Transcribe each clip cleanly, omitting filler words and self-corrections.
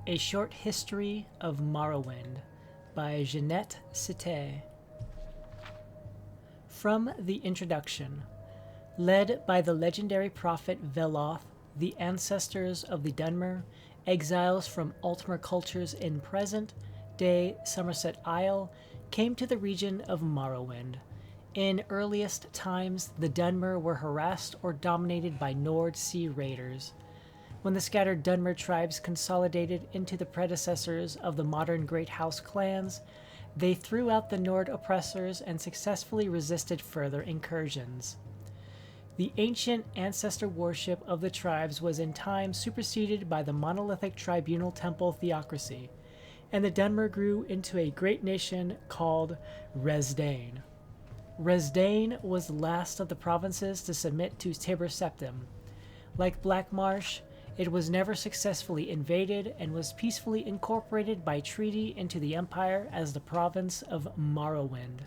A Short History of Morrowind by Jeanette Cité. From the introduction. Led by the legendary prophet Veloth, the ancestors of the Dunmer, exiles from Altmer cultures in present-day Somerset Isle, came to the region of Morrowind. In earliest times, the Dunmer were harassed or dominated by Nord Sea raiders. When the scattered Dunmer tribes consolidated into the predecessors of the modern Great House clans, they threw out the Nord oppressors and successfully resisted further incursions. The ancient ancestor worship of the tribes was in time superseded by the monolithic tribunal temple theocracy, and the Dunmer grew into a great nation called Resdain. Resdain was the last of the provinces to submit to Tiber Septim. Like Blackmarsh, it was never successfully invaded and was peacefully incorporated by treaty into the Empire as the province of Morrowind.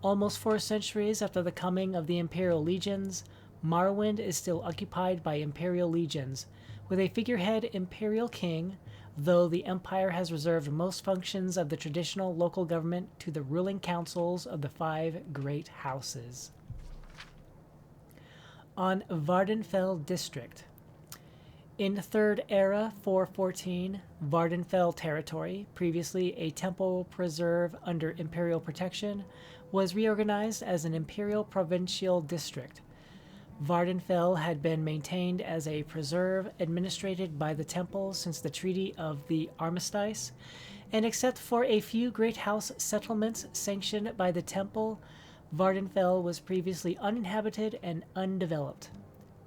Almost 4 centuries after the coming of the Imperial Legions, Morrowind is still occupied by Imperial Legions, with a figurehead Imperial King, though the Empire has reserved most functions of the traditional local government to the ruling councils of the 5 great houses. On Vardenfell District. In 3rd Era 414, Vardenfell territory, previously a temple preserve under Imperial protection, was reorganized as an Imperial provincial district. Vardenfell had been maintained as a preserve administrated by the temple since the Treaty of the Armistice, and except for a few Great House settlements sanctioned by the temple, Vardenfell was previously uninhabited and undeveloped.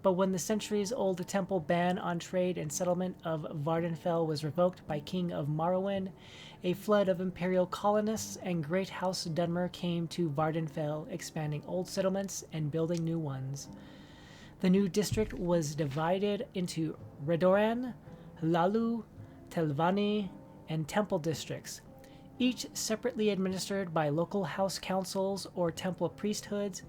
But when the centuries-old temple ban on trade and settlement of Vardenfell was revoked by King of Morrowind, a flood of imperial colonists and Great House Dunmer came to Vardenfell, expanding old settlements and building new ones. The new district was divided into Redoran, Hlalu, Telvanni, and Temple districts, each separately administered by local house councils or temple priesthoods,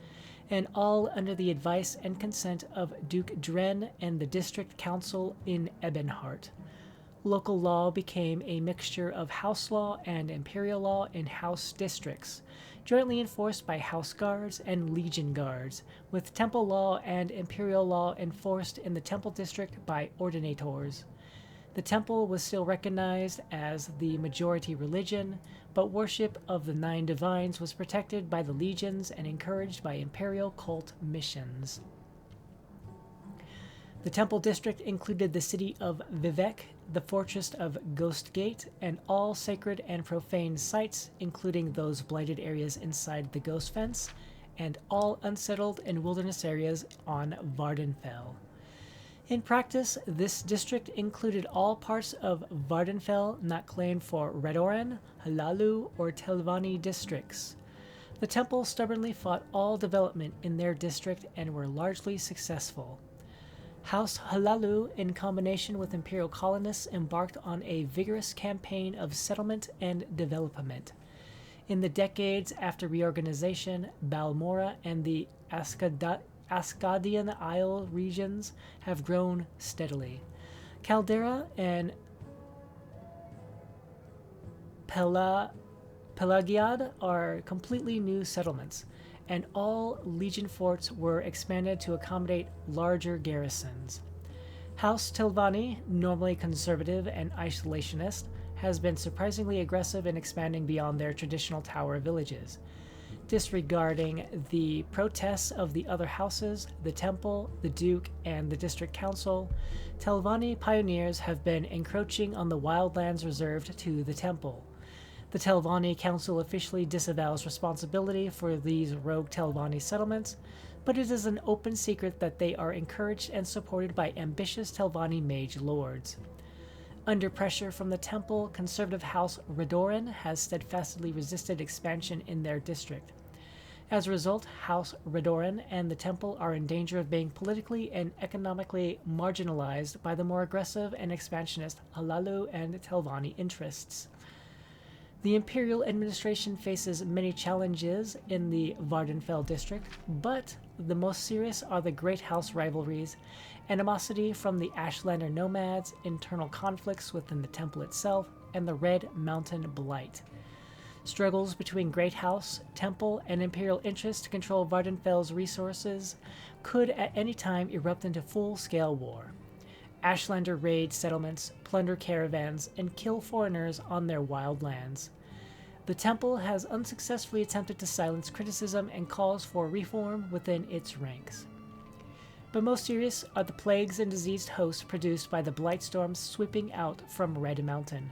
and all under the advice and consent of Duke Dren and the district council in Ebonheart. Local law became a mixture of house law and imperial law in house districts, jointly enforced by house guards and legion guards, with temple law and imperial law enforced in the temple district by ordinators. The temple was still recognized as the majority religion, but worship of the 9 divines was protected by the legions and encouraged by imperial cult missions. The temple district included the city of Vivec, the fortress of Ghostgate, and all sacred and profane sites, including those blighted areas inside the Ghost Fence, and all unsettled and wilderness areas on Vardenfell. In practice, this district included all parts of Vardenfell not claimed for Redoran, Hlalu, or Telvanni districts. The temple stubbornly fought all development in their district and were largely successful. House Hlalu, in combination with imperial colonists, embarked on a vigorous campaign of settlement and development. In the decades after reorganization, Balmora and the Ascadian Isle regions have grown steadily. Caldera and Pelagiad are completely new settlements, and all legion forts were expanded to accommodate larger garrisons. House Telvanni, normally conservative and isolationist, has been surprisingly aggressive in expanding beyond their traditional tower villages. Disregarding the protests of the other houses, the temple, the duke, and the district council, Telvanni pioneers have been encroaching on the wildlands reserved to the temple. The Telvanni council officially disavows responsibility for these rogue Telvanni settlements, but it is an open secret that they are encouraged and supported by ambitious Telvanni mage lords. Under pressure from the temple, conservative House Redoran has steadfastly resisted expansion in their district. As a result, House Redoran and the temple are in danger of being politically and economically marginalized by the more aggressive and expansionist Hlalu and Telvanni interests. The Imperial administration faces many challenges in the Vardenfell district, but the most serious are the Great House rivalries, animosity from the Ashlander nomads, internal conflicts within the temple itself, and the Red Mountain Blight. Struggles between Great House, Temple, and Imperial interests to control Vardenfell's resources could at any time erupt into full-scale war. Ashlander raid settlements, plunder caravans, and kill foreigners on their wild lands. The Temple has unsuccessfully attempted to silence criticism and calls for reform within its ranks. But most serious are the plagues and diseased hosts produced by the Blightstorms sweeping out from Red Mountain.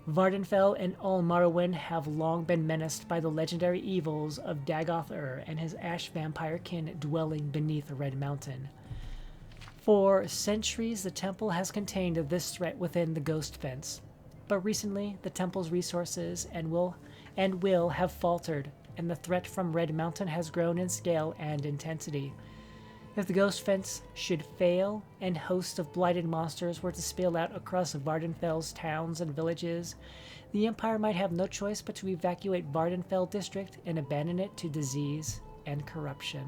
Vardenfell and all Morrowind have long been menaced by the legendary evils of Dagoth-Ur and his ash vampire kin dwelling beneath Red Mountain. For centuries, the Temple has contained this threat within the Ghost Fence, but recently the Temple's resources and will have faltered, and the threat from Red Mountain has grown in scale and intensity. If the Ghost Fence should fail, and hosts of blighted monsters were to spill out across Vardenfell's towns and villages, the Empire might have no choice but to evacuate Vardenfell District and abandon it to disease and corruption.